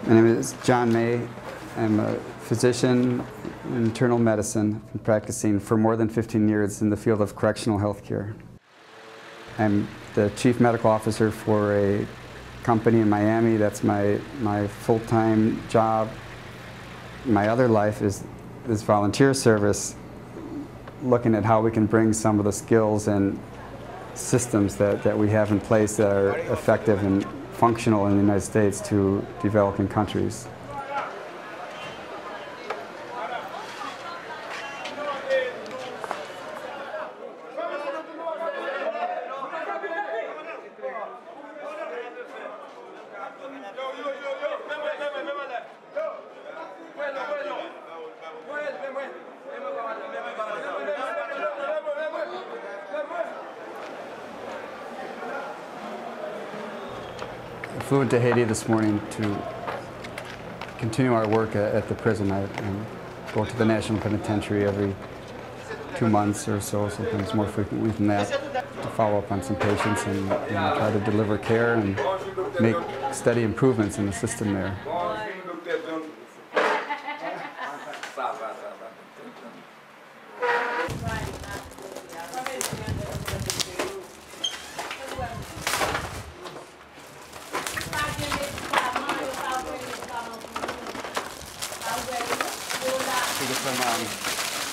My name is John May. I'm a physician in internal medicine. I've been practicing for more than 15 years in the field of correctional health care. I'm the chief medical officer for a company in Miami. That's my full-time job. My other life is this volunteer service, looking at how we can bring some of the skills and systems that we have in place that are effective and functional in the United States to developing countries. I flew into Haiti this morning to continue our work at the prison. I go to the National Penitentiary every 2 months or so, sometimes more frequently than that, to follow up on some patients and try to deliver care and make steady improvements in the system there.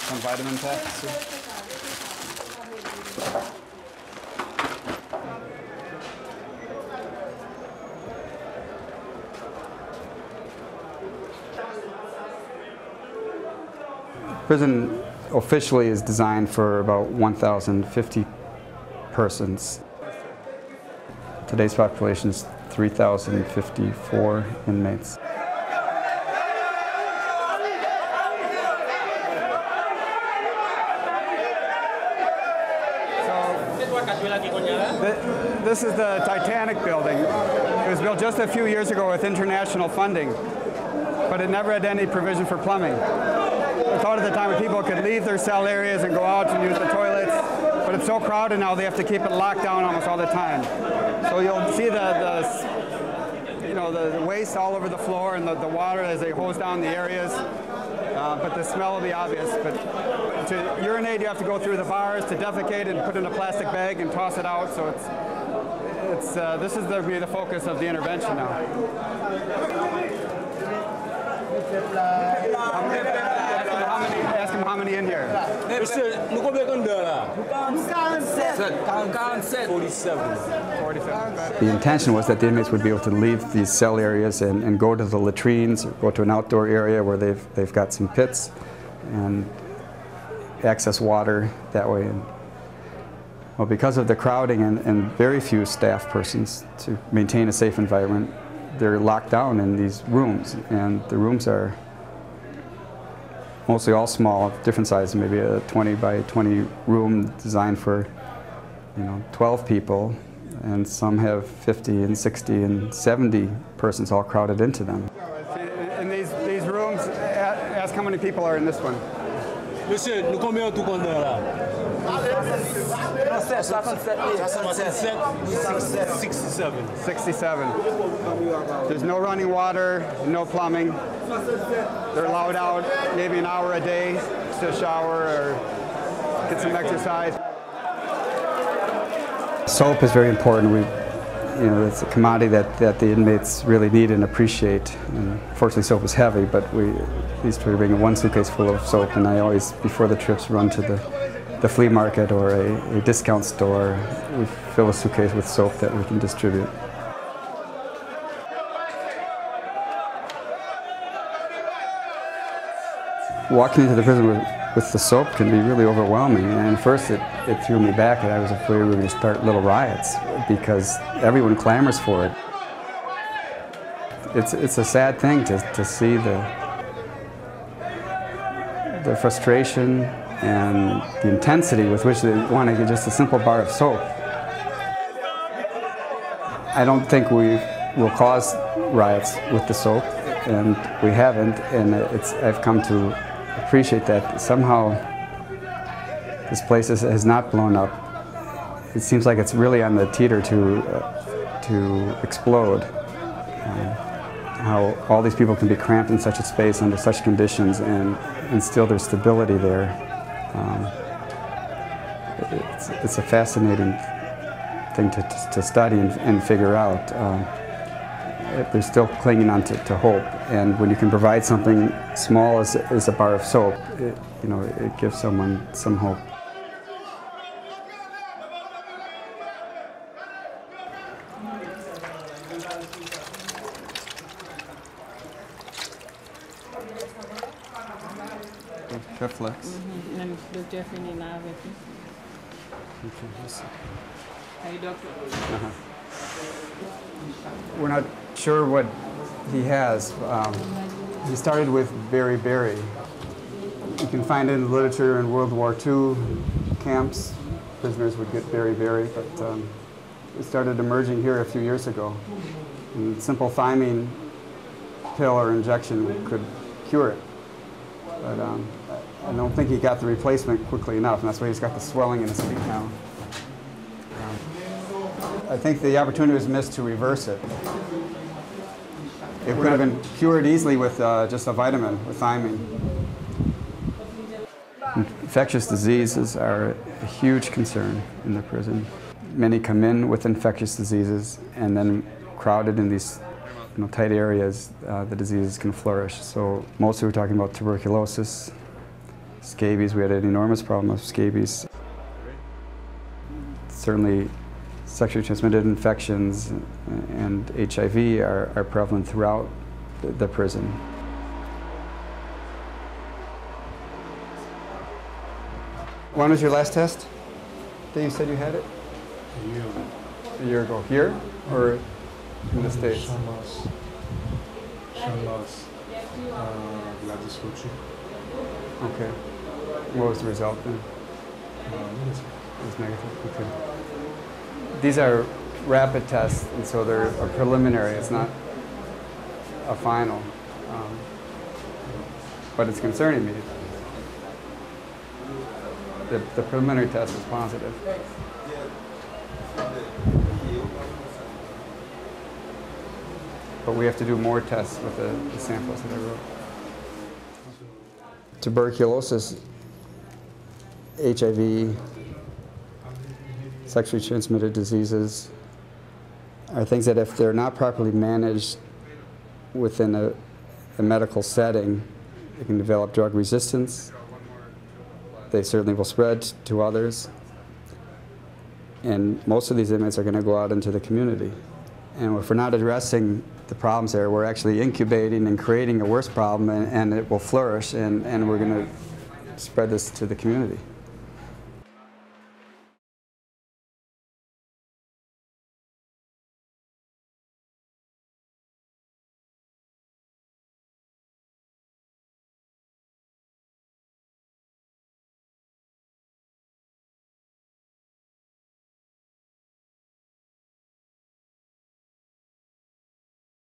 Some vitamin packs. Prison officially is designed for about 1,050 persons. Today's population is 3,054 inmates. This is the Titanic building. It was built just a few years ago with international funding, but it never had any provision for plumbing. We thought at the time that people could leave their cell areas and go out and use the toilets, but it's so crowded now they have to keep it locked down almost all the time. So you'll see the waste all over the floor and the water as they hose down the areas, but the smell will be obvious. But to urinate, you have to go through the bars. To defecate and put in a plastic bag and toss it out. So this is the focus of the intervention now. Ask him how many in here. 47. The intention was that the inmates would be able to leave these cell areas and go to the latrines, or go to an outdoor area where they've got some pits and access water that way. Well, because of the crowding and very few staff persons to maintain a safe environment, they're locked down in these rooms, and the rooms are mostly all small, different sizes, maybe a 20 by 20 room designed for 12 people, and some have 50 and 60 and 70 persons all crowded into them. In these rooms, ask how many people are in this one. Monsieur, nous combien tout compte là? 67. There's no running water, no plumbing. They're allowed out maybe an hour a day to shower or get some exercise. Soap is very important. It's a commodity that the inmates really need and appreciate. And fortunately, soap is heavy, but we used to bring 1 suitcase full of soap, and I always, before the trips, run to the flea market or a discount store. We fill a suitcase with soap that we can distribute. Walking into the prison with the soap can be really overwhelming, and first it threw me back, and I was afraid we were going to start little riots because everyone clamors for it. It's a sad thing to see the frustration and the intensity with which they want to get just a simple bar of soap. I don't think we will cause riots with the soap, and we haven't, and I've come to appreciate that somehow this place has not blown up. It seems like it's really on the teeter to explode. how all these people can be cramped in such a space under such conditions and still there's stability there. It's a fascinating thing to study and figure out. They're still clinging on to hope, and when you can provide something small as a bar of soap, it gives someone some hope. Reflex. Hey, doctor. We're not sure what he has. He started with beriberi. You can find it in the literature in World War II camps. Prisoners would get beriberi, but it started emerging here a few years ago. And simple thymine pill or injection could cure it. But I don't think he got the replacement quickly enough, and that's why he's got the swelling in his feet now. I think the opportunity was missed to reverse it. It could have been cured easily with just a vitamin, with thymine. Infectious diseases are a huge concern in the prison. Many come in with infectious diseases, and then crowded in these tight areas, the diseases can flourish. So mostly we're talking about tuberculosis, scabies. We had an enormous problem of scabies. Certainly sexually transmitted infections and HIV are prevalent throughout the prison. When was your last test that you said you had it? A year ago. Here or in the States? Okay. What was the result then? It was negative. Okay. These are rapid tests, and so they're a preliminary. It's not a final. But it's concerning me. The preliminary test is positive. But we have to do more tests with the samples that I wrote. Tuberculosis, HIV, sexually transmitted diseases are things that if they're not properly managed within a medical setting, they can develop drug resistance. They certainly will spread to others. And most of these inmates are going to go out into the community. And if we're not addressing the problems there, we're actually incubating and creating a worse problem, and it will flourish, and we're going to spread this to the community.